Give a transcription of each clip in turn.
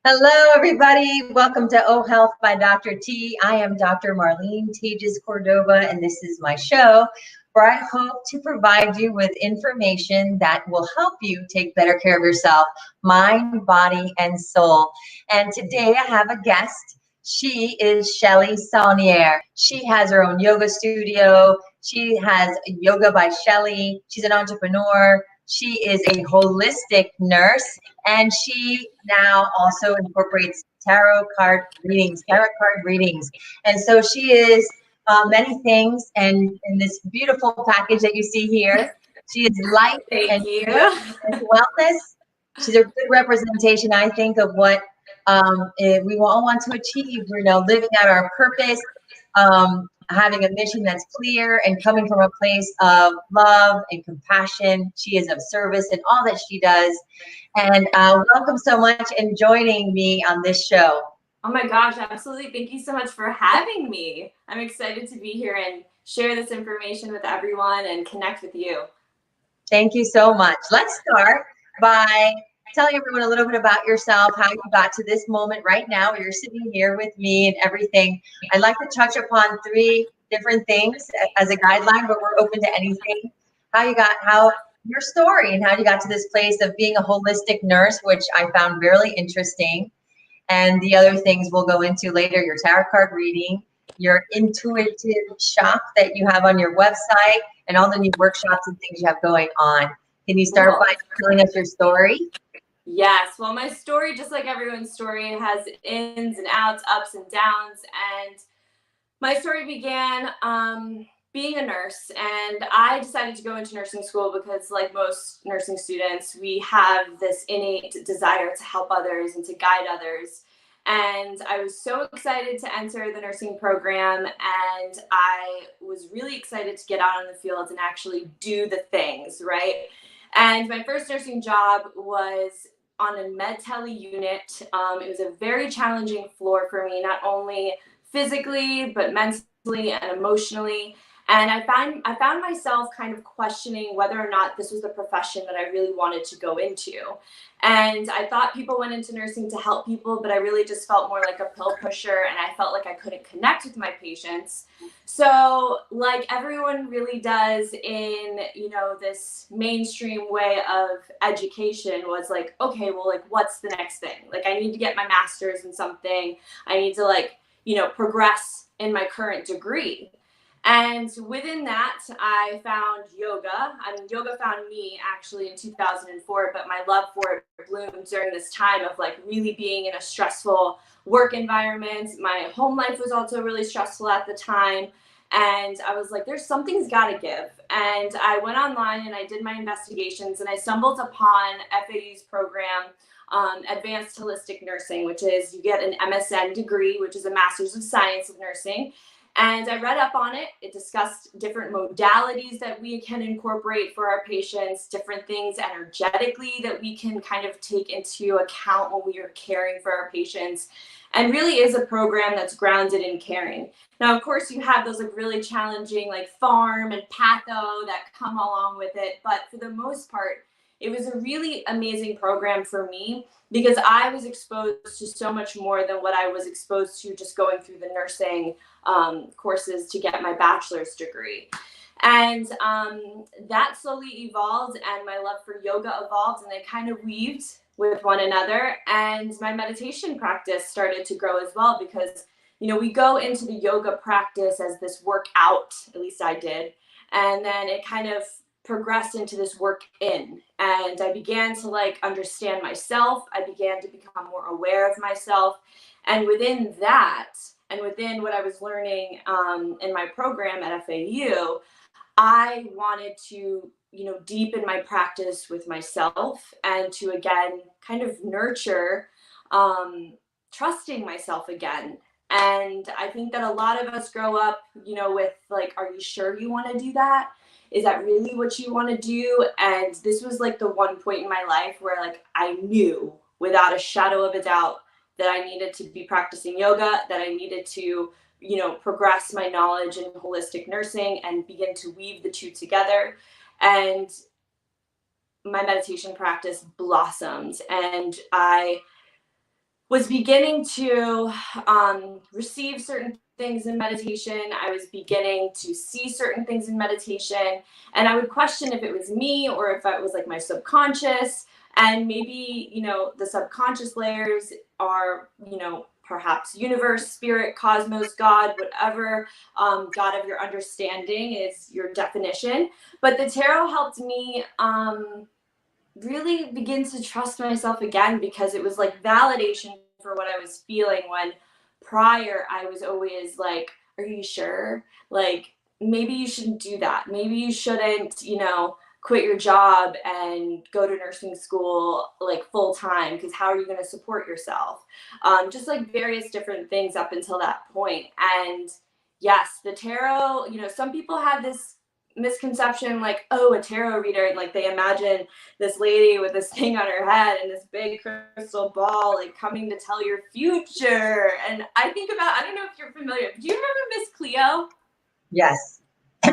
Hello, everybody. Welcome to Oh Health by Dr. T. I am Dr. Marlene Tages-Cordova, and this is my show where I hope to provide you with information that will help you take better care of yourself, mind, body, and soul. And today I have a guest. She is Shelly Saunier. She has her own yoga studio. She has Yoga by Shelly. She's an entrepreneur. She is a holistic nurse, and she now also incorporates tarot card readings. And so she is many things. And in this beautiful package that you see here, she is light Thank and you. and wellness. She's a good representation, I think, of what we all want to achieve. Living out our purpose, having a mission that's clear, and coming from a place of love and compassion. She is of service in all that she does. And welcome so much and joining me on this show. Oh my gosh, absolutely. Thank you so much for having me. I'm excited to be here and share this information with everyone and connect with you. Thank you so much. Let's start by telling everyone a little bit about yourself, how you got to this moment right now where you're sitting here with me and everything. I'd like to touch upon three different things as a guideline, but we're open to anything. How your story and how you got to this place of being a holistic nurse, which I found really interesting. And the other things we'll go into later, your tarot card reading, your intuitive shop that you have on your website, and all the new workshops and things you have going on. Can you start by telling us your story? Yes. Well, my story, just like everyone's story, has ins and outs, ups and downs. And my story began being a nurse, and I decided to go into nursing school because, like most nursing students, we have this innate desire to help others and to guide others. And I was so excited to enter the nursing program, and I was really excited to get out in the field and actually do the things, right? And my first nursing job was on a med tele unit. It was a very challenging floor for me, not only physically, but mentally and emotionally. And I found myself kind of questioning whether or not this was the profession that I really wanted to go into. And I thought people went into nursing to help people, but I really just felt more like a pill pusher, and I felt like I couldn't connect with my patients. So, like everyone really does in, this mainstream way of education, was like, okay, well, like, what's the next thing? Like, I need to get my master's in something. I need to, progress in my current degree. And within that, I found yoga. I mean, yoga found me actually in 2004, but my love for it bloomed during this time of really being in a stressful work environment. My home life was also really stressful at the time. And I was like, there's something's got to give. And I went online and I did my investigations, and I stumbled upon FAU's program, Advanced Holistic Nursing, which is you get an MSN degree, which is a Master's of Science of Nursing. And I read up on it. It discussed different modalities that we can incorporate for our patients, different things energetically that we can kind of take into account when we are caring for our patients, and really is a program that's grounded in caring. Now, of course, you have those really challenging pharm and patho that come along with it. But for the most part, it was a really amazing program for me because I was exposed to so much more than what I was exposed to just going through the nursing courses to get my bachelor's degree. And that slowly evolved, and my love for yoga evolved, and they kind of weaved with one another. And my meditation practice started to grow as well because, we go into the yoga practice as this workout, at least I did. And then it kind of progressed into this work in, and I began to understand myself. I began to become more aware of myself, and within that, and within what I was learning in my program at FAU, I wanted to deepen my practice with myself, and to again kind of nurture trusting myself again. And I think that a lot of us grow up with are you sure you want to do that? Is that really what you want to do? And this was the one point in my life where I knew without a shadow of a doubt that I needed to be practicing yoga, that I needed to, progress my knowledge in holistic nursing and begin to weave the two together. And my meditation practice blossomed, and I was beginning to receive certain things in meditation. I was beginning to see certain things in meditation, and I would question if it was me or if it was like my subconscious. And maybe, you know, the subconscious layers are, you know, perhaps universe, spirit, cosmos, God, whatever God of your understanding is your definition. But the tarot helped me really begin to trust myself again, because it was like validation for what I was feeling, when prior I was always like, are you sure? Like, maybe you shouldn't do that. Maybe you shouldn't, you know, quit your job and go to nursing school like full time, because how are you going to support yourself? Just like various different things up until that point. And yes, the tarot, you know, some people have this misconception like, oh, a tarot reader, and like they imagine this lady with this thing on her head and this big crystal ball like coming to tell your future. And I think about, I don't know if you're familiar, do you remember Miss Cleo? Yes.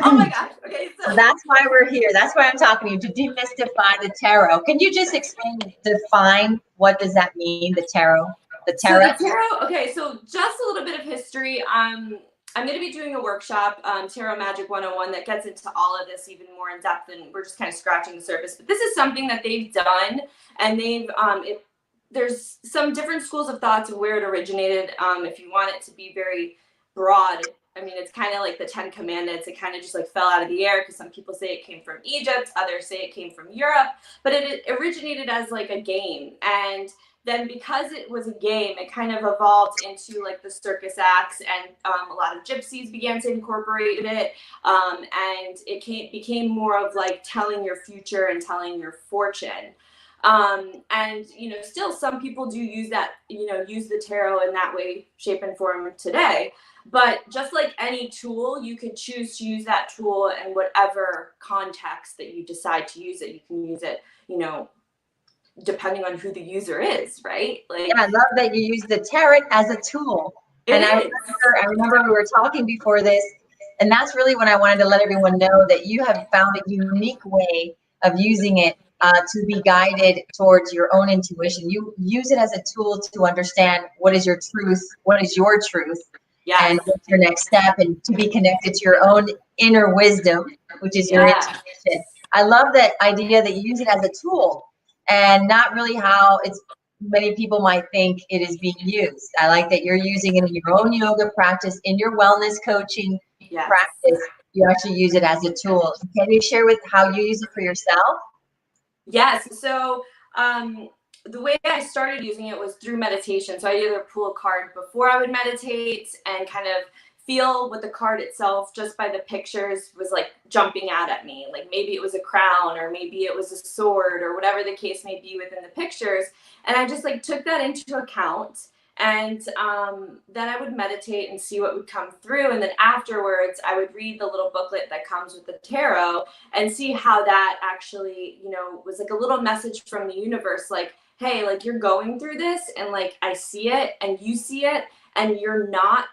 Oh my gosh. Okay, so That's why we're here. That's why I'm talking to you, to demystify the tarot. Can you just define what does that mean, the tarot? The so tarot? the tarot, okay, so just a little bit of history. I'm going to be doing a workshop, Tarot Magic 101, that gets into all of this even more in depth, and we're just kind of scratching the surface. But this is something that they've done, and there's some different schools of thoughts of where it originated. If you want it to be very broad, I mean, it's kind of like the 10 Commandments. It kind of just like fell out of the air, because some people say it came from Egypt, others say it came from Europe, but it originated as like a game. And then because it was a game, it kind of evolved into like the circus acts, and a lot of gypsies began to incorporate it, and it became more of like telling your future and telling your fortune. And you know, still some people do use that, you know, use the tarot in that way, shape, and form today. But just like any tool, you could choose to use that tool in whatever context that you decide to use it. You can use it, you know, depending on who the user is, right? Like, Yeah, I love that you use the tarot as a tool. And I remember we were talking before this, and that's really when I wanted to let everyone know that you have found a unique way of using it to be guided towards your own intuition. You use it as a tool to understand what is your truth, what is your truth, yes. and what's your next step, and to be connected to your own inner wisdom, which is your intuition. I love that idea that you use it as a tool, and not really how it's many people might think it is being used. I like that you're using it in your own yoga practice, in your wellness coaching practice. You actually use it as a tool. Can you share with how you use it for yourself? Yes. So the way I started using it was through meditation. So I either pull a card before I would meditate and kind of feel what the card itself, just by the pictures, was like jumping out at me. Like maybe it was a crown, or maybe it was a sword, or whatever the case may be within the pictures. And I just like took that into account. And then I would meditate and see what would come through. And then afterwards, I would read the little booklet that comes with the tarot and see how that actually, you know, was like a little message from the universe. Like, hey, like you're going through this, and like I see it and you see it, and you're not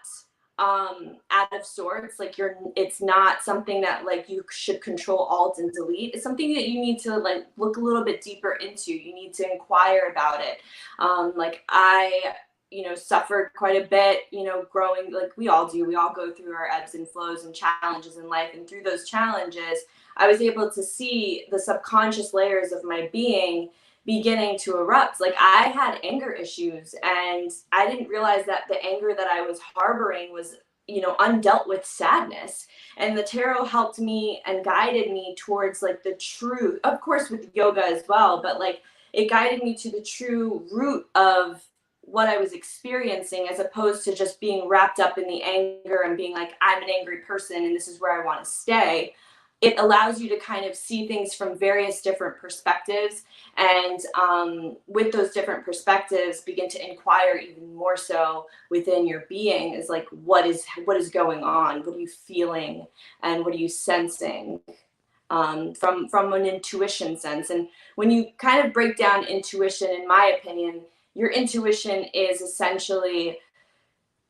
out of sorts. Like it's not something that like you should control, alt, and delete. It's something that you need to like look a little bit deeper into. You need to inquire about it. Like I, you know, suffered quite a bit, you know, growing, like we all do. We all go through our ebbs and flows and challenges in life. And through those challenges, I was able to see the subconscious layers of my being beginning to erupt. Like I had anger issues, and I didn't realize that the anger that I was harboring was, you know, undealt with sadness. And the tarot helped me and guided me towards like the truth, of course with yoga as well, but like it guided me to the true root of what I was experiencing, as opposed to just being wrapped up in the anger and being like, I'm an angry person and this is where I want to stay. It allows you to kind of see things from various different perspectives, and with those different perspectives begin to inquire even more so within your being, is like, what is going on? What are you feeling? And what are you sensing? From an intuition sense. And when you kind of break down intuition, in my opinion, your intuition is essentially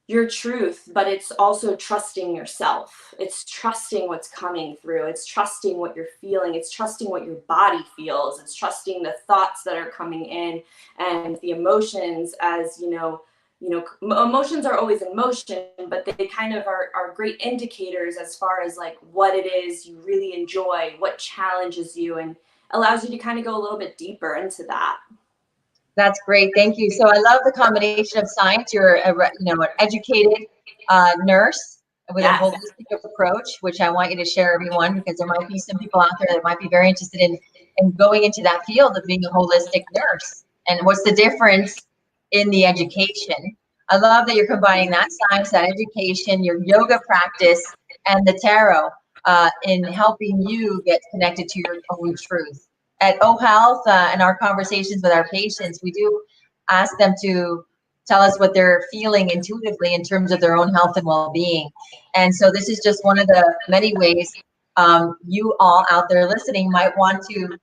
your truth, but it's also trusting yourself. It's trusting what's coming through. It's trusting what you're feeling. It's trusting what your body feels. It's trusting the thoughts that are coming in and the emotions. As emotions are always in motion, but they kind of are great indicators as far as like what it is you really enjoy, what challenges you, and allows you to kind of go a little bit deeper into that. That's great. Thank you. So I love the combination of science. You're an educated nurse with a holistic approach, which I want you to share, everyone, because there might be some people out there that might be very interested in going into that field of being a holistic nurse. And what's the difference in the education? I love that you're combining that science, that education, your yoga practice, and the tarot in helping you get connected to your own truth. At OHealth and our conversations with our patients, we do ask them to tell us what they're feeling intuitively in terms of their own health and well-being. And so this is just one of the many ways you all out there listening might want to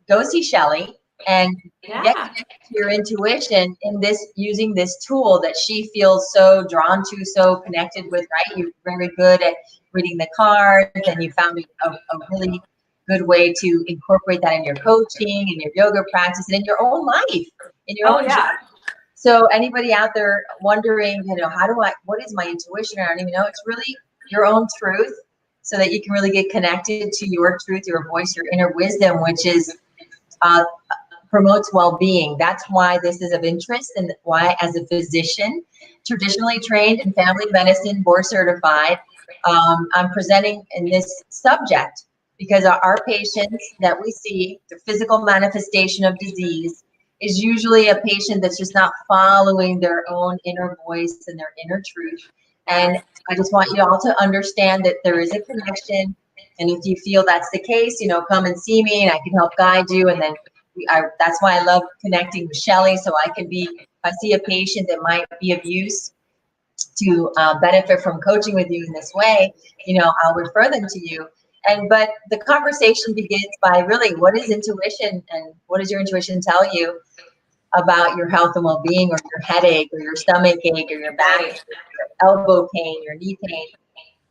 go see Shelly and get connected to your intuition in using this tool that she feels so drawn to, so connected with, right? You're very good at reading the cards, and you found a really good way to incorporate that in your coaching, in your yoga practice, and in your own life, in your own job. So anybody out there wondering, what is my intuition? I don't even know. It's really your own truth, so that you can really get connected to your truth, your voice, your inner wisdom, which is promotes well-being. That's why this is of interest, and why, as a physician, traditionally trained in family medicine, board certified, I'm presenting in this subject. Because our patients that we see, the physical manifestation of disease is usually a patient that's just not following their own inner voice and their inner truth. And I just want you all to understand that there is a connection. And if you feel that's the case, come and see me, and I can help guide you. And then that's why I love connecting with Shelly, so if I see a patient that might be of use to benefit from coaching with you in this way, I'll refer them to you. But the conversation begins by really, what is intuition, and what does your intuition tell you about your health and well-being, or your headache, or your stomach ache, or your back, your elbow pain, your knee pain.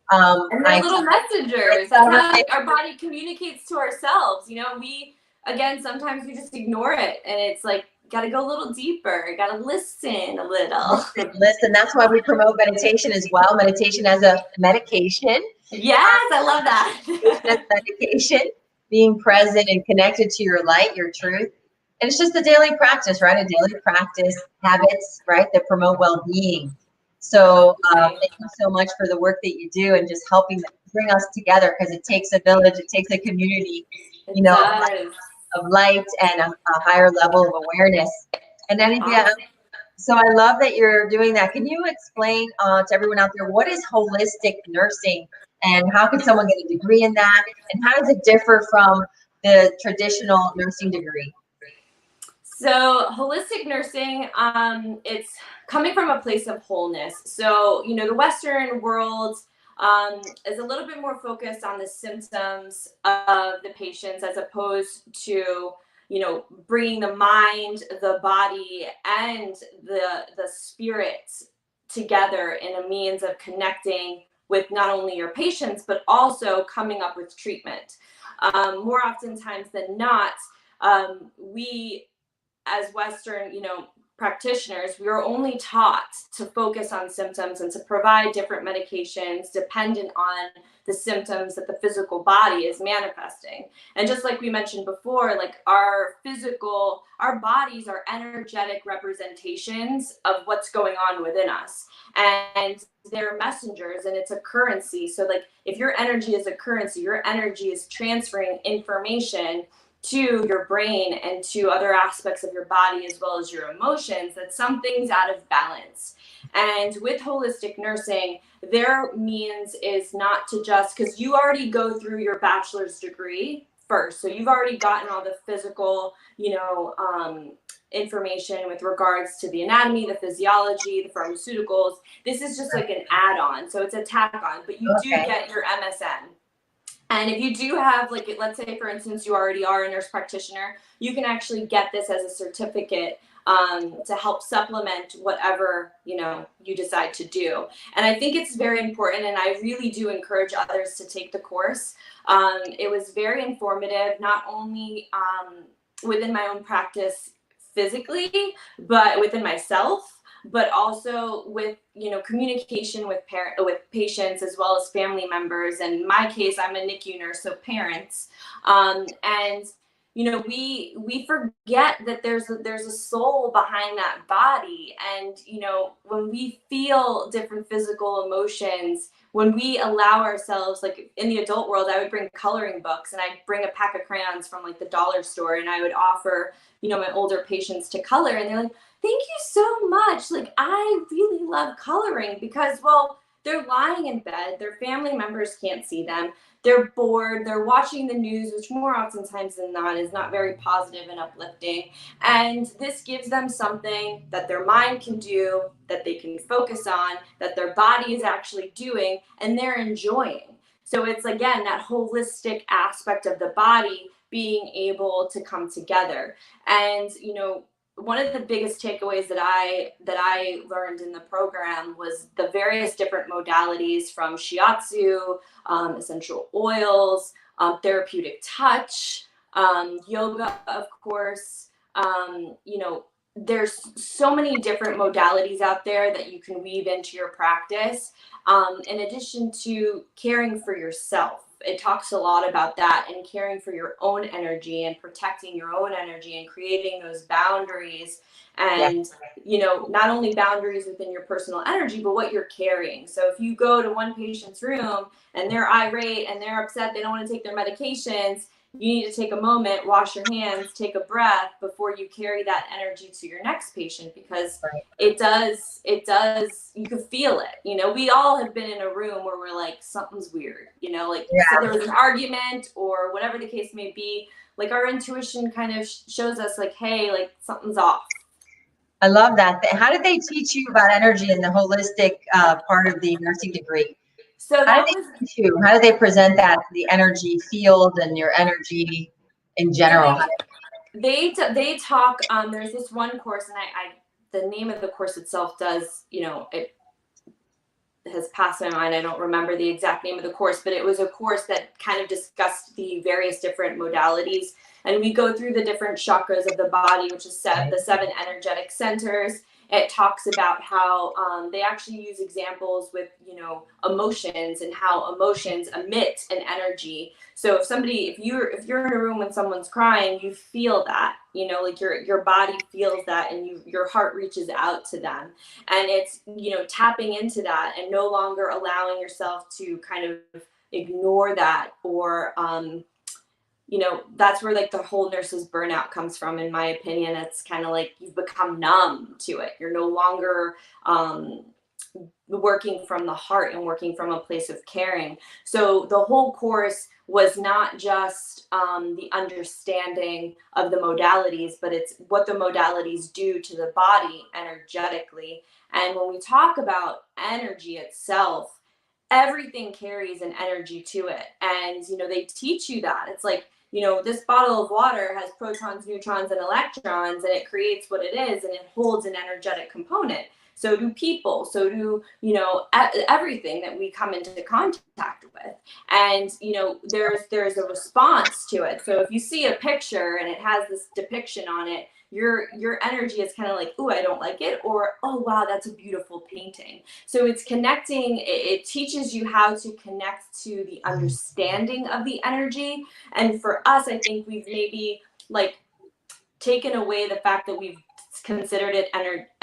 And they're little messengers. That's how our body communicates to ourselves. Sometimes we just ignore it, and it's like, got to go a little deeper, got to listen a little. Listen, that's why we promote meditation as well. Meditation as a medication. Yes, I love that. Medication, being present and connected to your light, your truth. And it's just a daily practice, right? A daily practice, habits, right, that promote well-being. So thank you so much for the work that you do, and just helping bring us together, because it takes a village, it takes a community, of light and a higher level of awareness. And then, so I love that you're doing that. Can you explain to everyone out there, what is holistic nursing, and how can someone get a degree in that? And how does it differ from the traditional nursing degree? So holistic nursing, it's coming from a place of wholeness. So, the Western world is a little bit more focused on the symptoms of the patients, as opposed to, bringing the mind, the body, and the spirit together in a means of connecting with not only your patients, but also coming up with treatment. More oftentimes than not, we, as Western, practitioners, we are only taught to focus on symptoms and to provide different medications dependent on the symptoms that the physical body is manifesting. And just like we mentioned before, like our bodies are energetic representations of what's going on within us. And they're messengers, and it's a currency. So like, if your energy is a currency, your energy is transferring information to your brain and to other aspects of your body, as well as your emotions, that something's out of balance. And with holistic nursing, their means is not to just, because you already go through your bachelor's degree first, so you've already gotten all the physical, information with regards to the anatomy, the physiology, the pharmaceuticals. This is just like an add-on, so it's a tack-on, but you do get your MSN. And if you do have, like, let's say, for instance, you already are a nurse practitioner, you can actually get this as a certificate to help supplement whatever, you know, you decide to do. And I think it's very important, and I really do encourage others to take the course. It was very informative, not only within my own practice physically, but within myself, but also with, you know, communication with patients as well as family members. And in my case, I'm a NICU nurse, so parents. And you know, we forget that there's a soul behind that body. And you know, when we feel different physical emotions, when we allow ourselves, like in the adult world, I would bring coloring books and I'd bring a pack of crayons from like the dollar store, and I would offer, you know, my older patients to color, and they're like, thank you so much, like I really love coloring. Because, well, they're lying in bed, their family members can't see them, they're bored, they're watching the news, which more oftentimes than not is not very positive and uplifting. And this gives them something that their mind can do, that they can focus on, that their body is actually doing, and they're enjoying. So it's, again, that holistic aspect of the body being able to come together. And, you know, one of the biggest takeaways that I learned in the program was the various different modalities, from shiatsu, essential oils, therapeutic touch, yoga, of course. You know, there's so many different modalities out there that you can weave into your practice. In addition to caring for yourself, it talks a lot about that, and caring for your own energy and protecting your own energy and creating those boundaries. And you know, not only boundaries within your personal energy, but what you're carrying. So if you go to one patient's room and they're irate and they're upset, they don't want to take their medications, you need to take a moment, wash your hands, take a breath before you carry that energy to your next patient. Because it does, you can feel it. You know, we all have been in a room where we're like, something's weird, you know, like so there was an argument or whatever the case may be. Like our intuition kind of shows us like, hey, like something's off. I love that. How did they teach you about energy in the holistic part of the nursing degree? So how did they teach you? How did they present that, the energy field and your energy in general? They talk. There's this one course, and I the name of the course itself does, you know, it has passed my mind. I don't remember the exact name of the course, but it was a course that kind of discussed the various different modalities. And we go through the different chakras of the body, which is the 7 energetic centers. It talks about how they actually use examples with, you know, emotions and how emotions emit an energy. So if you're in a room when someone's crying, you feel that, you know, like your body feels that, and your heart reaches out to them. And it's, you know, tapping into that and no longer allowing yourself to kind of ignore that, or you know, that's where like the whole nurse's burnout comes from, in my opinion. It's kind of like you've become numb to it. You're no longer working from the heart and working from a place of caring. So the whole course was not just the understanding of the modalities, but it's what the modalities do to the body energetically. And when we talk about energy itself, everything carries an energy to it. And, you know, they teach you that. It's like, you know, this bottle of water has protons, neutrons, and electrons, and it creates what it is, and it holds an energetic component. So do people, so do, you know, everything that we come into contact with. And, you know, there's a response to it. So if you see a picture and it has this depiction on it, your energy is kind of like, ooh, I don't like it, or, oh, wow, that's a beautiful painting. So it's connecting, it teaches you how to connect to the understanding of the energy. And for us, I think we've maybe like taken away the fact that we've considered it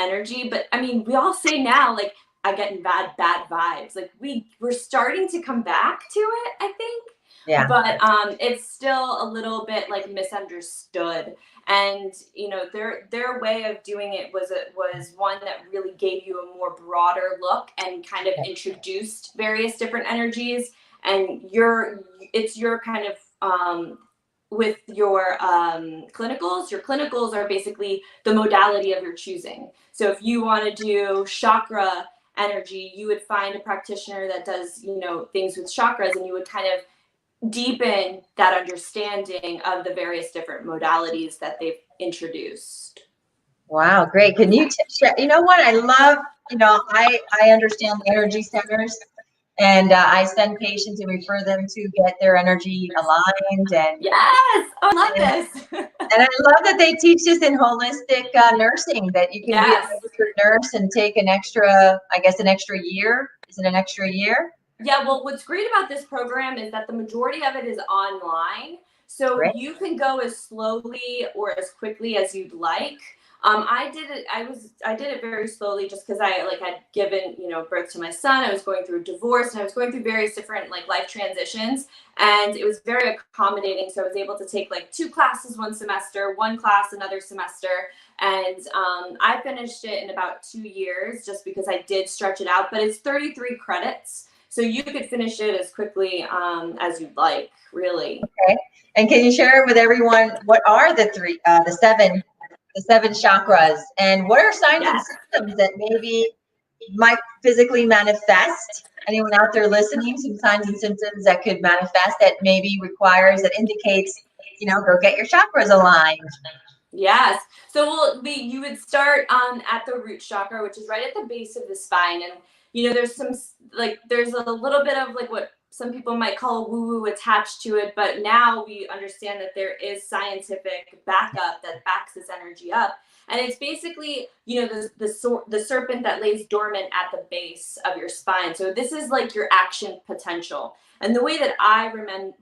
energy. But I mean, we all say now, like, I get bad vibes. Like we're starting to come back to it, I think. Yeah. But it's still a little bit like misunderstood. And you know, their way of doing it was one that really gave you a more broader look and kind of introduced various different energies. And it's your kind of with your clinicals are basically the modality of your choosing. So if you want to do chakra energy, you would find a practitioner that does, you know, things with chakras, and you would kind of deepen that understanding of the various different modalities that they've introduced. Wow, great. Can you share? You know what? I love, I understand energy centers, and I send patients and refer them to get their energy aligned. Yes, I love And, this. and I love that they teach this in holistic nursing, that you can be a Yes. registered nurse and take an extra, I guess, an extra year. Is it an extra year? Yeah, well, what's great about this program is that the majority of it is online. So Great. you can go as slowly or as quickly as you'd like. I did it. I did it very slowly just because I like had given birth to my son. I was going through a divorce and I was going through various different like life transitions, and it was very accommodating. So I was able to take like 2 classes one semester, 1 class another semester, and I finished it in about 2 years just because I did stretch it out. But it's 33 credits. So you could finish it as quickly as you'd like, really. Okay. And can you share with everyone what are the seven chakras, and what are signs and Yes. symptoms that maybe might physically manifest? Anyone out there listening, some signs and symptoms that could manifest that maybe requires, that indicates, go get your chakras aligned. Yes. So you would start at the root chakra, which is right at the base of the spine. And, there's there's a little bit of like what some people might call woo-woo attached to it. But now we understand that there is scientific backup that backs this energy up. And it's basically, the serpent that lays dormant at the base of your spine. So this is like your action potential. And the way that I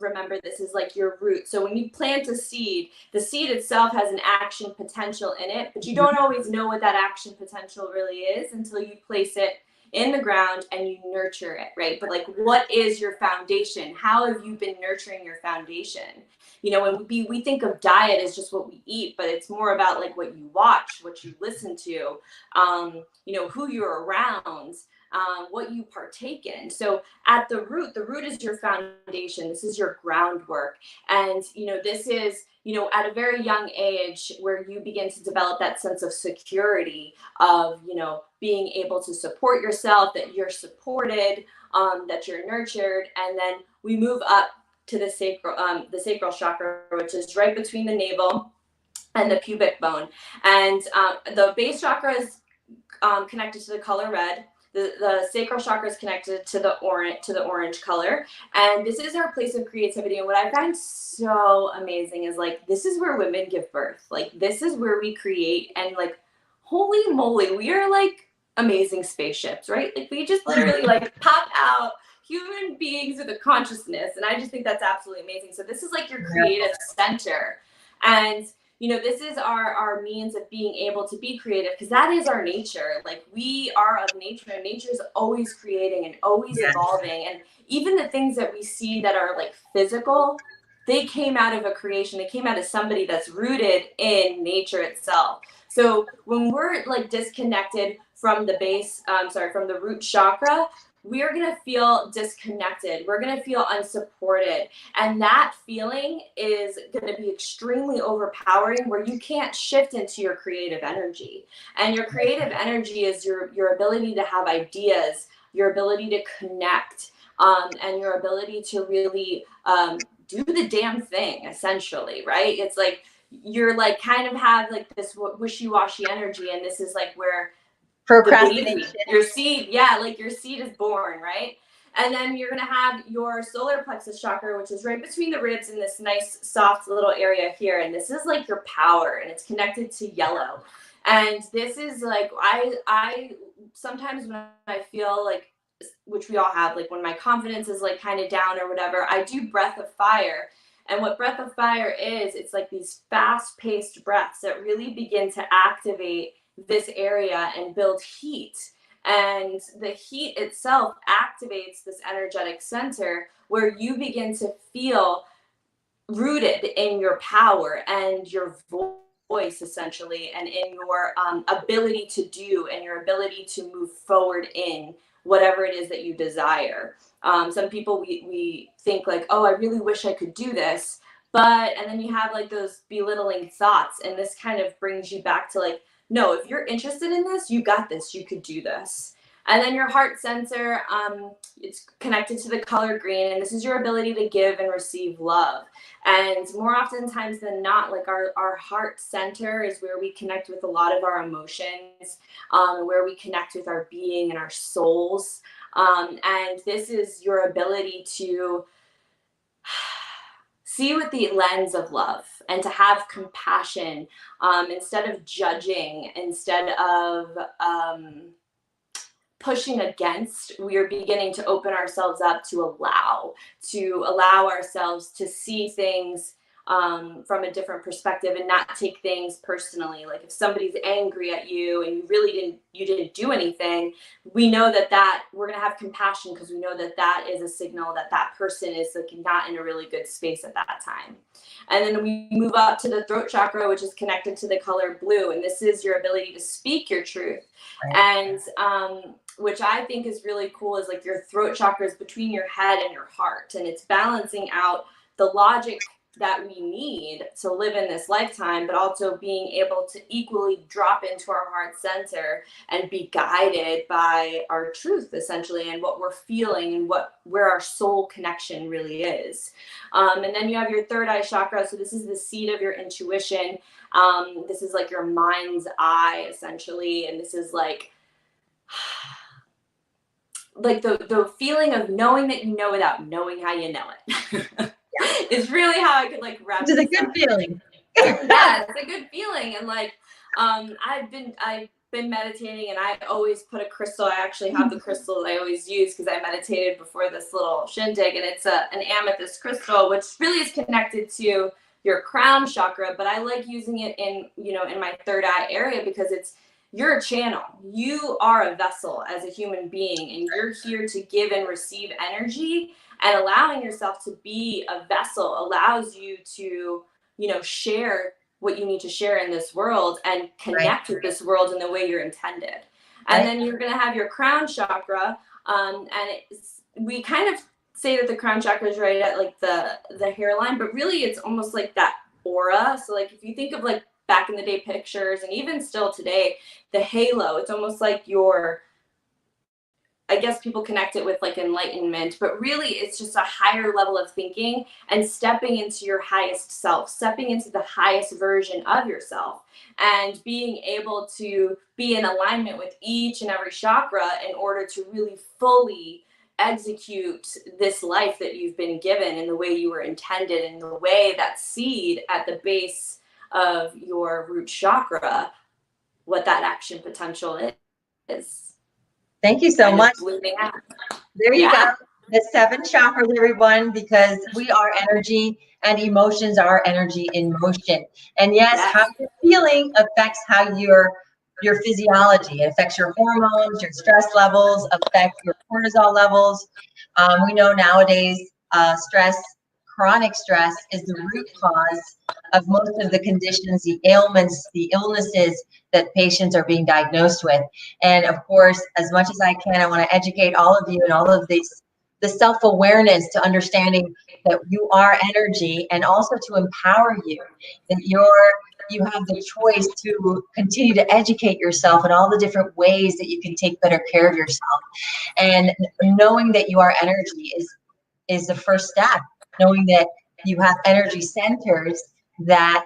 remember this is like your root. So when you plant a seed, the seed itself has an action potential in it, but you don't always know what that action potential really is until you place it in the ground and you nurture it, right? But like, what is your foundation? How have you been nurturing your foundation? When we think of diet as just what we eat, but it's more about like what you watch, what you listen to, who you're around, what you partake in. So at the root is your foundation. This is your groundwork. And, this is, at a very young age where you begin to develop that sense of security of, being able to support yourself, that you're supported, that you're nurtured. And then we move up to the sacral chakra, which is right between the navel and the pubic bone. And the base chakra is connected to the color red. The sacral chakra is connected to the orange color, and this is our place of creativity. And what I find so amazing is like this is where women give birth. Like this is where we create, and like holy moly, we are like amazing spaceships, right? Like we just literally like pop out human beings with a consciousness, and I just think that's absolutely amazing. So this is like your creative center, and this is our means of being able to be creative, because that is our nature. Like we are of nature, and nature is always creating and always evolving. And even the things that we see that are like physical, they came out of a creation. They came out of somebody that's rooted in nature itself. So when we're like disconnected from the from the root chakra, we're going to feel disconnected. We're going to feel unsupported. And that feeling is going to be extremely overpowering, where you can't shift into your creative energy. And your creative energy is your ability to have ideas, your ability to connect, and your ability to really do the damn thing, essentially, right? It's like you're like kind of have like this wishy-washy energy, and this is like where Procrastination. your seed, yeah, like your seed is born, right? And then you're gonna have your solar plexus chakra, which is right between the ribs in this nice soft little area here. And this is like your power, and it's connected to yellow. And this is like I sometimes when I feel like, which we all have, like when my confidence is like kind of down or whatever, I do breath of fire. And what breath of fire is, it's like these fast-paced breaths that really begin to activate this area and build heat. And the heat itself activates this energetic center where you begin to feel rooted in your power and your voice, essentially, and in your ability to do and your ability to move forward in whatever it is that you desire. Some people, we think like, oh, I really wish I could do this. And then you have like those belittling thoughts. And this kind of brings you back to like, no, if you're interested in this, you got this, you could do this. And then your heart center, it's connected to the color green, and this is your ability to give and receive love. And more oftentimes than not, like our heart center is where we connect with a lot of our emotions, where we connect with our being and our souls. And this is your ability to see with the lens of love and to have compassion, instead of judging, instead of pushing against. We are beginning to open ourselves up to allow ourselves to see things from a different perspective and not take things personally. Like if somebody's angry at you and you didn't do anything, we know that we're going to have compassion, because we know that is a signal that person is like not in a really good space at that time. And then we move up to the throat chakra, which is connected to the color blue, and this is your ability to speak your truth. Right. And which I think is really cool is like your throat chakra is between your head and your heart, and it's balancing out the logic that we need to live in this lifetime, but also being able to equally drop into our heart center and be guided by our truth, essentially, and what we're feeling and where our soul connection really is. And then you have your third eye chakra. So this is the seat of your intuition. This is like your mind's eye, essentially. And this is like the feeling of knowing that you know without knowing how you know it. It's really how I could like wrap it up. It's a good feeling. Yeah, it's a good feeling. And like I've been meditating, and I always put a crystal. I actually have the crystal that I always use because I meditated before this little shindig, and it's an amethyst crystal, which really is connected to your crown chakra. But I like using it in my third eye area, because you're a channel. You are a vessel as a human being, and you're here to give and receive energy. And allowing yourself to be a vessel allows you to, share what you need to share in this world and connect with this world in the way you're intended. And then you're going to have your crown chakra. And we kind of say that the crown chakra is right at like the hairline, but really it's almost like that aura. So like if you think of like back in the day pictures, and even still today, the halo, it's almost like I guess people connect it with like enlightenment, but really it's just a higher level of thinking and stepping into your highest self, stepping into the highest version of yourself, and being able to be in alignment with each and every chakra in order to really fully execute this life that you've been given in the way you were intended, in the way that seed at the base of your root chakra, what that action potential is. Thank you so much. There you go. The 7 chakras, everyone, because we are energy and emotions are energy in motion. And yes, how you're feeling affects how your physiology. It affects your hormones, your stress levels, affects your cortisol levels. We know nowadays chronic stress is the root cause of most of the conditions, the ailments, the illnesses that patients are being diagnosed with. And of course, as much as I can, I want to educate all of you and all of this, the self-awareness to understanding that you are energy, and also to empower you, that you have the choice to continue to educate yourself in all the different ways that you can take better care of yourself. And knowing that you are energy is the first step. Knowing that you have energy centers that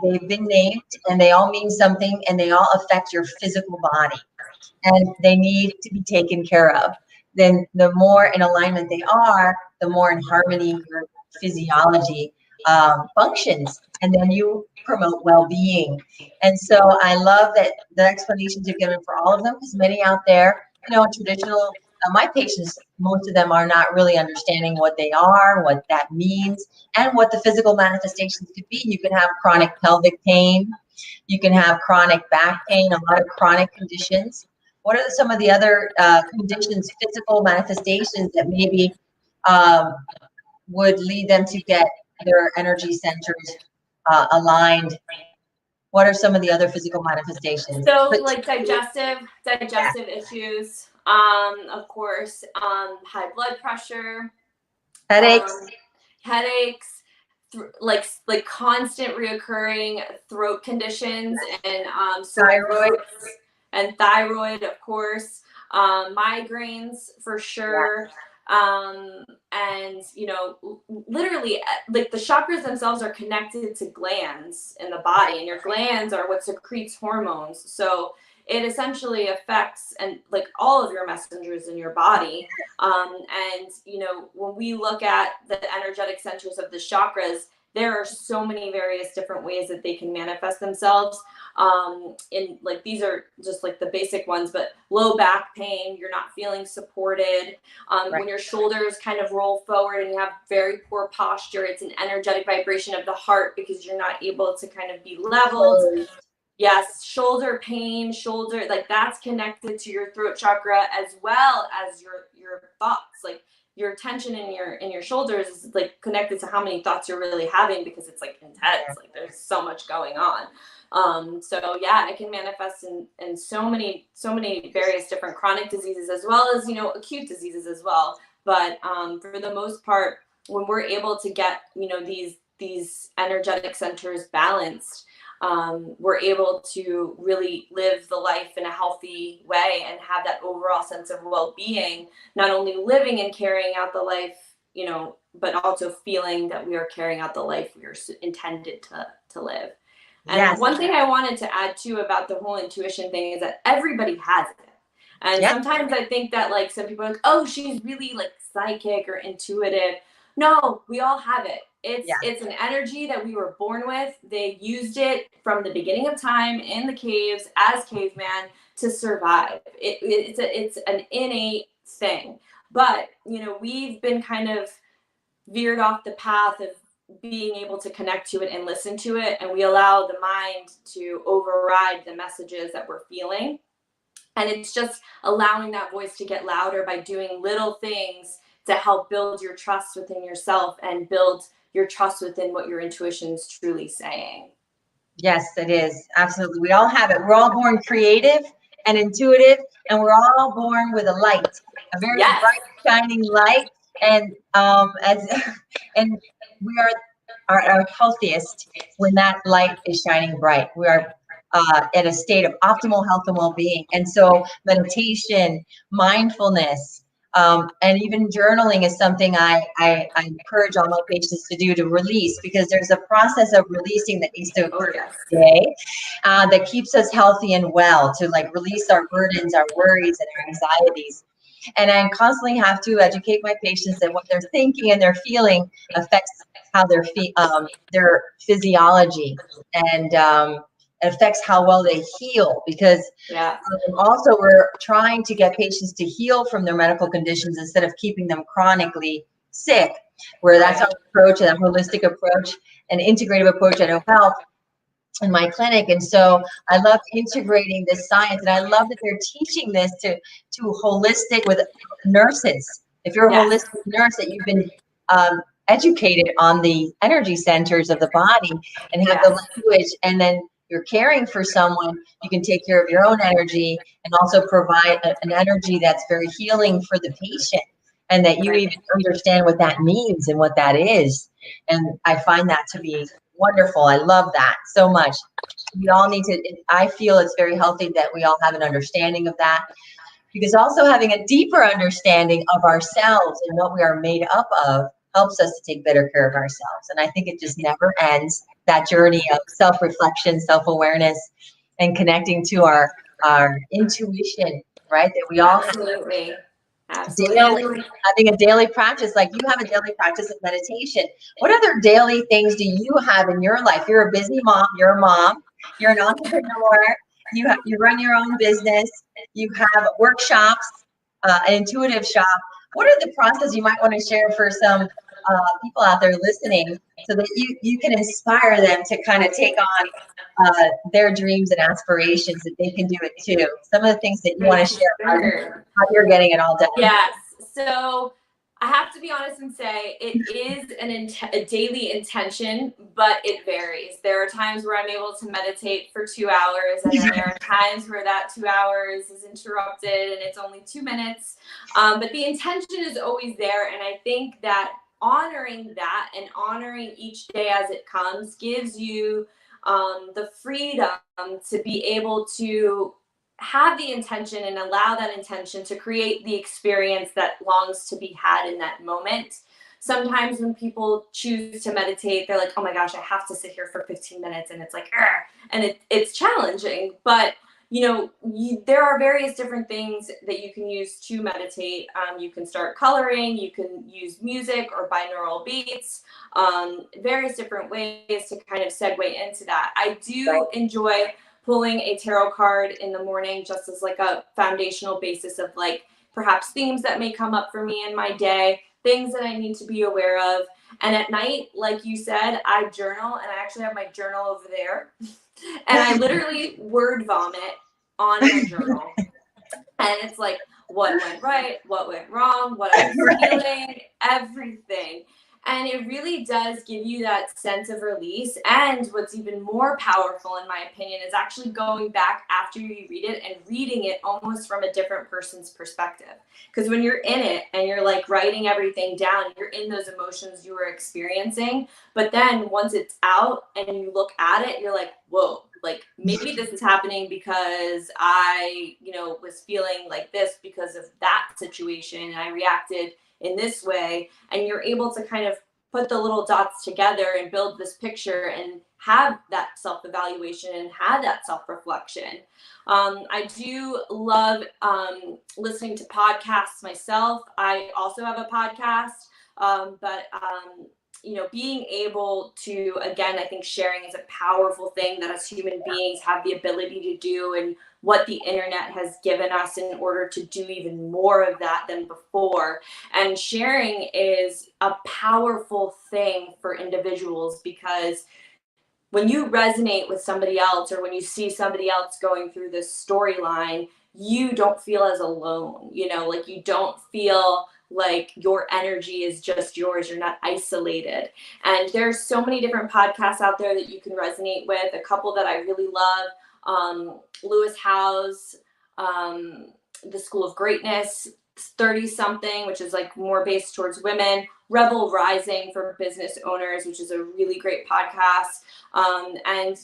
they've been named, and they all mean something, and they all affect your physical body, and they need to be taken care of. Then the more in alignment they are, the more in harmony your physiology functions, and then you promote well-being. And so I love that the explanations you've given for all of them, because many out there, traditional, my patients, most of them are not really understanding what they are, what that means, and what the physical manifestations could be. You can have chronic pelvic pain, you can have chronic back pain, a lot of chronic conditions. What are some of the other conditions, physical manifestations that maybe would lead them to get their energy centers aligned? What are some of the other physical manifestations? So like digestive issues, of course, high blood pressure, headaches, like constant reoccurring throat conditions, and thyroid, of course. migraines for sure. And you know, literally, like the chakras themselves are connected to glands in the body, and your glands are what secretes hormones. So it essentially affects and like all of your messengers in your body. And you know, when we look at the energetic centers of the chakras, there are so many various different ways that they can manifest themselves. In like, these are just like the basic ones, but low back pain, you're not feeling supported. When your shoulders kind of roll forward and you have very poor posture, it's an energetic vibration of the heart because you're not able to kind of be leveled. Yes, shoulder pain, shoulder, like that's connected to your throat chakra as well as your thoughts. Like your tension in your shoulders is like connected to how many thoughts you're really having, because it's like intense. Like there's so much going on. So yeah, it can manifest in so many various different chronic diseases, as well as, you know, acute diseases as well. But for the most part, when we're able to get, you know, these energetic centers balanced, we're able to really live the life in a healthy way and have that overall sense of well-being, not only living and carrying out the life, you know, but also feeling that we are carrying out the life we are intended to live. And one thing I wanted to add too about the whole intuition thing is that everybody has it. And sometimes I think that like some people are like, oh, she's really like psychic or intuitive. No, we all have it. It's an energy that we were born with. They used it from the beginning of time in the caves as caveman to survive. It's an innate thing. But, you know, we've been kind of veered off the path of being able to connect to it and listen to it, and we allow the mind to override the messages that we're feeling. And it's just allowing that voice to get louder by doing little things to help build your trust within yourself and build your trust within what your intuition's truly saying. Yes, it is. Absolutely. We all have it. We're all born creative and intuitive, and we're all born with a light, a very bright, shining light. And and we are our healthiest when that light is shining bright. We are in a state of optimal health and well-being. And so meditation, mindfulness, and even journaling is something I encourage all my patients to do, to release, because there's a process of releasing that needs to occur today that keeps us healthy and well, to like release our burdens, our worries, and our anxieties. And I constantly have to educate my patients that what they're thinking and they're feeling affects how their physiology, and it affects how well they heal, because also we're trying to get patients to heal from their medical conditions instead of keeping them chronically sick, where that's our approach, that holistic approach and integrative approach at O Health in my clinic. And so I love integrating this science, and I love that they're teaching this to holistic with nurses. If you're a holistic nurse, that you've been educated on the energy centers of the body and have the language, and then you're caring for someone, you can take care of your own energy and also provide an energy that's very healing for the patient, and that you even understand what that means and what that is. And I find that to be wonderful. I love that so much. We all need to, I feel it's very healthy that we all have an understanding of that, because also having a deeper understanding of ourselves and what we are made up of helps us to take better care of ourselves. And I think it just never ends, that journey of self-reflection, self-awareness, and connecting to our intuition, right? That we all have daily, having a daily practice. Like you have a daily practice of meditation. What other daily things do you have in your life? You're a busy mom, you're a mom, you're an entrepreneur, you run your own business, you have workshops, an intuitive shop. What are the processes you might want to share for some people out there listening, so that you can inspire them to kind of take on their dreams and aspirations, that they can do it too? Some of the things that you want to share, how you're getting it all done. Yes. So I have to be honest and say it is a daily intention, but it varies. There are times where I'm able to meditate for 2 hours, and then there are times where that 2 hours is interrupted and it's only 2 minutes. But the intention is always there. And I think that honoring that and honoring each day as it comes gives you the freedom to be able to have the intention and allow that intention to create the experience that longs to be had in that moment. Sometimes when people choose to meditate, they're like, oh my gosh, I have to sit here for 15 minutes. And it's like, "Argh," and it's challenging. But, there are various different things that you can use to meditate. You can start coloring, you can use music or binaural beats, various different ways to kind of segue into that. I do enjoy pulling a tarot card in the morning just as like a foundational basis of like perhaps themes that may come up for me in my day, things that I need to be aware of. And at night, like you said, I journal, and I actually have my journal over there. And I literally word vomit on my journal. And it's like what went right, what went wrong, what I was feeling, everything. And it really does give you that sense of release. And what's even more powerful, in my opinion, is actually going back after you read it and reading it almost from a different person's perspective. Because when you're in it and you're like writing everything down, you're in those emotions you were experiencing. But then once it's out and you look at it, you're like, whoa, like maybe this is happening because I, was feeling like this because of that situation. And I reacted in this way, and you're able to kind of put the little dots together and build this picture and have that self-evaluation and have that self-reflection. I do love listening to podcasts myself. I also have a podcast, but being able to, again, I think sharing is a powerful thing that as human beings have the ability to do, and what the internet has given us in order to do even more of that than before. And sharing is a powerful thing for individuals, because when you resonate with somebody else, or when you see somebody else going through this storyline, you don't feel as alone, like you don't feel like your energy is just yours. You're not isolated. And there's so many different podcasts out there that you can resonate with. A couple that I really love, Lewis Howes, The School of Greatness, 30 something, which is like more based towards women, Rebel Rising for business owners, which is a really great podcast. And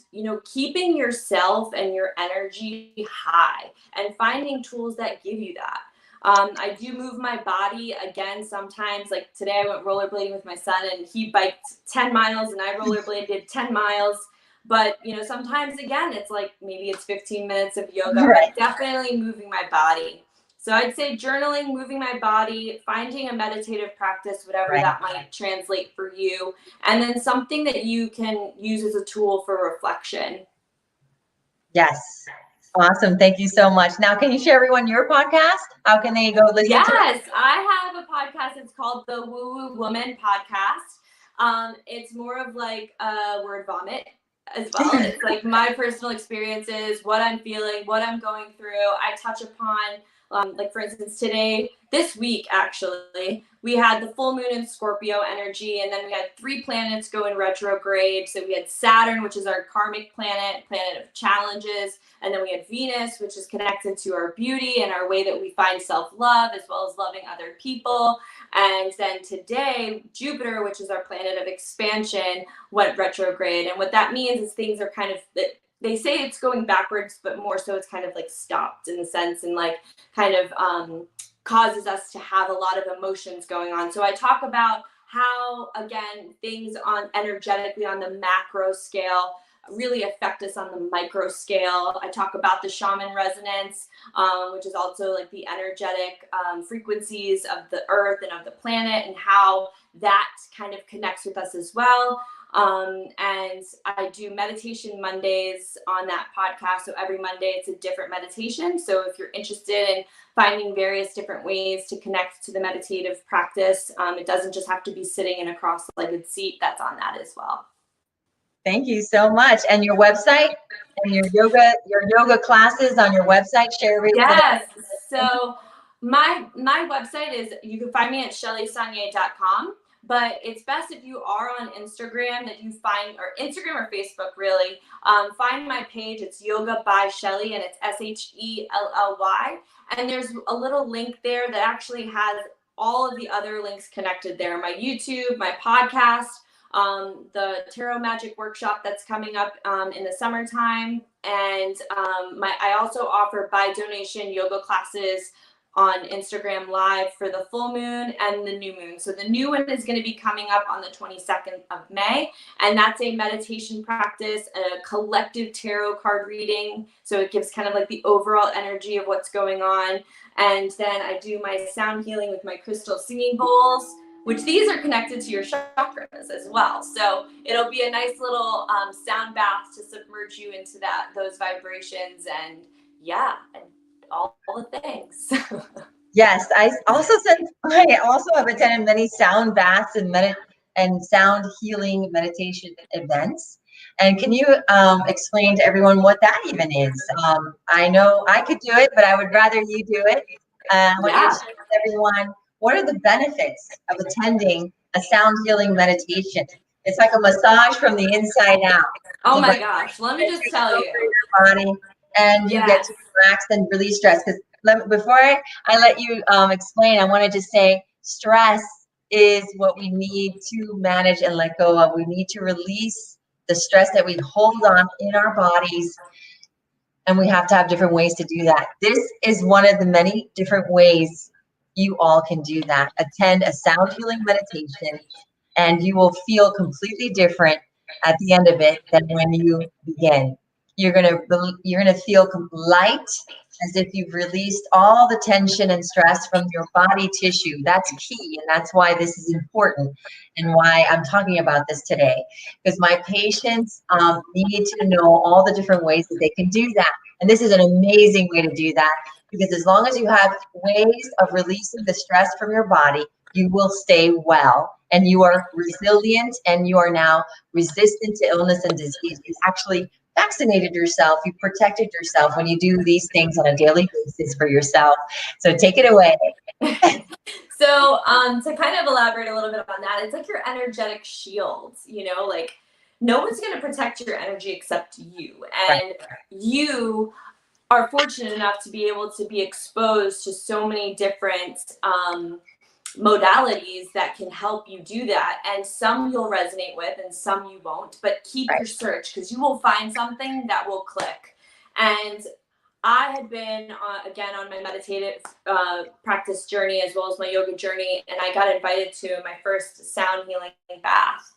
keeping yourself and your energy high and finding tools that give you that. I do move my body again sometimes. Like today I went rollerblading with my son, and he biked 10 miles and I rollerbladed 10 miles. But, sometimes again, it's like maybe it's 15 minutes of yoga, but definitely moving my body. So I'd say journaling, moving my body, finding a meditative practice, whatever that might translate for you, and then something that you can use as a tool for reflection. Yes. Awesome. Thank you so much. Now, can you share everyone your podcast? How can they go listen to it? Yes, I have a podcast. It's called the Woo Woo Woman Podcast. It's more of like a word vomit as well. It's like my personal experiences, what I'm feeling, what I'm going through. I touch upon, like for instance, this week, actually, we had the full moon in Scorpio energy, and then we had 3 planets go in retrograde. So we had Saturn, which is our karmic planet of challenges. And then we had Venus, which is connected to our beauty and our way that we find self-love, as well as loving other people. And then today, Jupiter, which is our planet of expansion, went retrograde. And what that means is things are kind of, they say it's going backwards, but more so it's kind of like stopped in the sense, and like kind of causes us to have a lot of emotions going on. So I talk about how, again, things on energetically on the macro scale really affect us on the micro scale. I talk about the shaman resonance, which is also like the energetic frequencies of the earth and of the planet, and how that kind of connects with us as well. And I do meditation Mondays on that podcast. So every Monday it's a different meditation. So if you're interested in finding various different ways to connect to the meditative practice, it doesn't just have to be sitting in a cross-legged seat. That's on that as well. Thank you so much. And your website and your yoga classes on your website, share with Yes. So my website is, you can find me at shellysaunier.com. But it's best if you are on Instagram that you find, or Instagram or Facebook really, find my page. It's Yoga by Shelly, and it's SHELLY. And there's a little link there that actually has all of the other links connected there. My YouTube, my podcast, the Tarot Magic Workshop that's coming up in the summertime. And I also offer by donation yoga classes on Instagram Live for the full moon and the new moon. So the new one is going to be coming up on the 22nd of May. And that's a meditation practice, a collective tarot card reading. So it gives kind of like the overall energy of what's going on. And then I do my sound healing with my crystal singing bowls, which these are connected to your chakras as well. So it'll be a nice little sound bath to submerge you into those vibrations, and and all the things. Yes, I also have attended many sound baths and sound healing meditation events. And can you explain to everyone what that even is? I know I could do it, but I would rather you do it. I want you to share with everyone, what are the benefits of attending a sound healing meditation? It's like a massage from the inside out. Oh my gosh, let me just tell you. Your body, and you get to relax and release stress. Because before I let you explain, I want to just say stress is what we need to manage and let go of. We need to release the stress that we hold on in our bodies, and we have to have different ways to do that. This is one of the many different ways you all can do that. Attend a sound healing meditation, and you will feel completely different at the end of it than when you begin. You're gonna feel light, as if you've released all the tension and stress from your body tissue. That's key, and that's why this is important, and why I'm talking about this today. Because my patients need to know all the different ways that they can do that, and this is an amazing way to do that. Because as long as you have ways of releasing the stress from your body, you will stay well, and you are resilient, and you are now resistant to illness and disease. You actually vaccinated yourself, you protected yourself when you do these things on a daily basis for yourself. So take it away. So to kind of elaborate a little bit on that, it's like your energetic shield, like no one's going to protect your energy except you. And you are fortunate enough to be able to be exposed to so many different modalities that can help you do that, and some you'll resonate with and some you won't, but keep your search, because you will find something that will click. And I had been again on my meditative practice journey as well as my yoga journey, and I got invited to my first sound healing bath,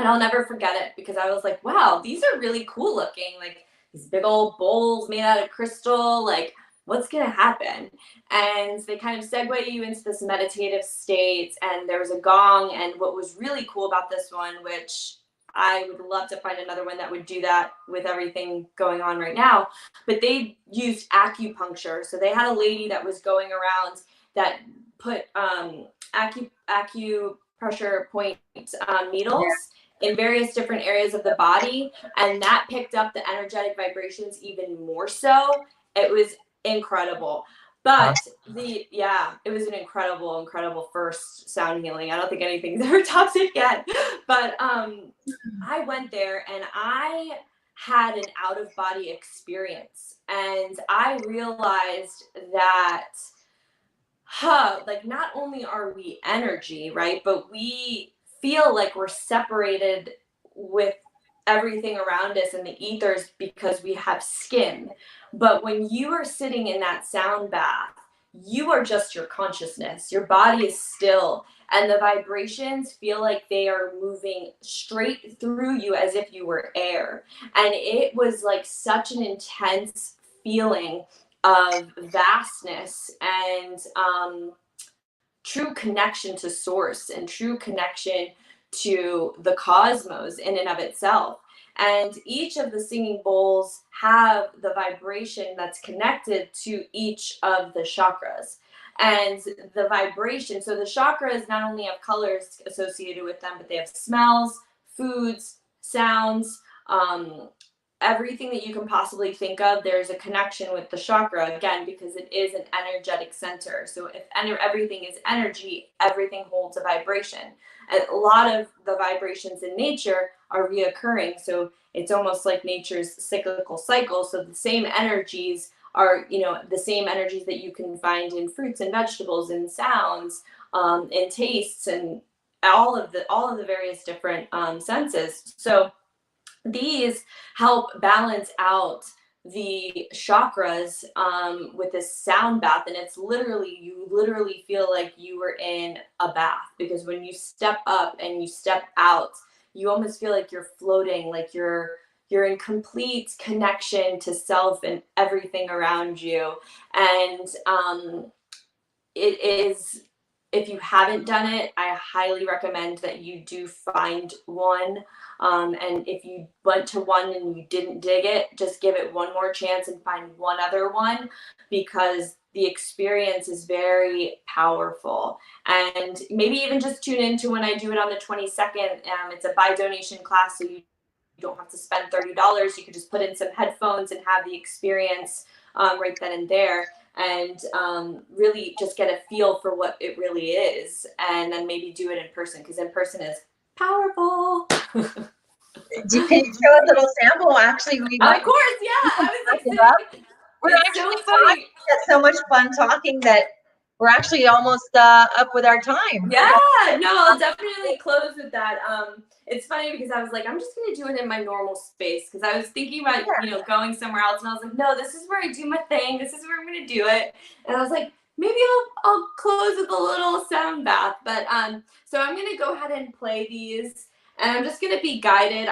and I'll never forget it, because I was like, wow, these are really cool looking, like these big old bowls made out of crystal, like what's going to happen? And they kind of segue you into this meditative state, and there was a gong. And what was really cool about this one, which I would love to find another one that would do that with everything going on right now, but they used acupuncture. So they had a lady that was going around that put acupressure point needles in various different areas of the body, and that picked up the energetic vibrations even more so. It was incredible. But it was an incredible first sound healing. I don't think anything's ever topped it yet. But I went there and I had an out of body experience, and I realized that like not only are we energy, right, but we feel like we're separated with everything around us in the ethers because we have skin. But when you are sitting in that sound bath, you are just your consciousness. Your body is still, and the vibrations feel like they are moving straight through you as if you were air. And it was like such an intense feeling of vastness and true connection to source and true connection to the cosmos in and of itself. And each of the singing bowls have the vibration that's connected to each of the chakras. And the vibration, so the chakras not only have colors associated with them, but they have smells, foods, sounds, everything that you can possibly think of. There's a connection with the chakra, again, because it is an energetic center. So if everything is energy, everything holds a vibration. And a lot of the vibrations in nature are reoccurring. So it's almost like nature's cyclical cycle. So the same energies are, the same energies that you can find in fruits and vegetables and sounds, and tastes and all of the various different senses. So these help balance out the chakras with this sound bath, and it's literally, you literally feel like you were in a bath, because when you step up and you step out, you almost feel like you're floating, like you're in complete connection to self and everything around you. And it is, if you haven't done it, I highly recommend that you do find one. And if you went to one and you didn't dig it, just give it one more chance and find one other one, because the experience is very powerful. And maybe even just tune into when I do it on the 22nd. It's a by donation class, so you don't have to spend $30. You could just put in some headphones and have the experience right then and there, and really just get a feel for what it really is, and then maybe do it in person, because in person is powerful. Can you show a little sample? Actually, we might. Of course, yeah. I was like, we're actually talking, had so much fun talking that we're actually almost up with our time. Yeah, no, I'll definitely close with that. It's funny because I was like, I'm just gonna do it in my normal space, because I was thinking about going somewhere else, and I was like, no, this is where I do my thing. This is where I'm gonna do it. And I was like, maybe I'll close with a little sound bath. But so I'm gonna go ahead and play these, and I'm just gonna be guided.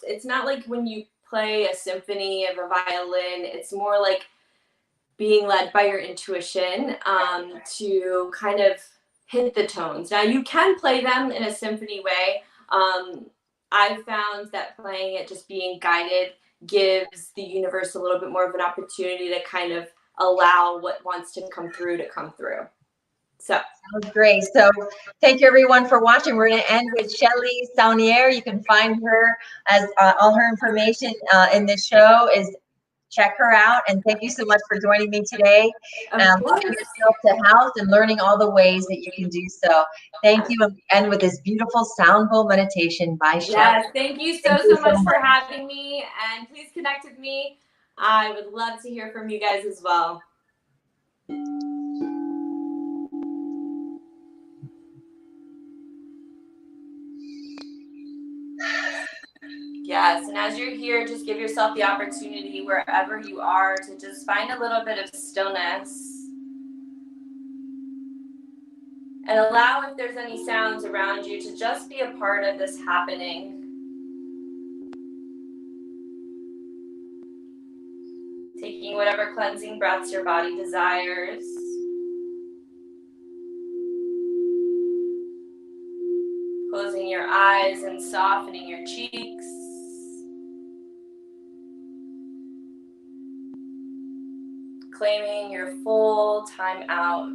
It's not like when you play a symphony of a violin. It's more like being led by your intuition to kind of hit the tones. Now, you can play them in a symphony way. I've found that playing it, just being guided, gives the universe a little bit more of an opportunity to kind of allow what wants to come through to come through. So sounds great. So thank you everyone for watching. We're going to end with Shelly Saunier. You can find her as all her information in this show is. Check her out, and thank you so much for joining me today. Loving yourself to health and learning all the ways that you can do so. Thank you, and with this beautiful sound bowl meditation by Shelly. Yes, thank you so much for having me, and please connect with me. I would love to hear from you guys as well. Yes, and as you're here, just give yourself the opportunity, wherever you are, to just find a little bit of stillness. And allow, if there's any sounds around you, to just be a part of this happening. Taking whatever cleansing breaths your body desires. Closing your eyes and softening your cheeks. Claiming your full time out.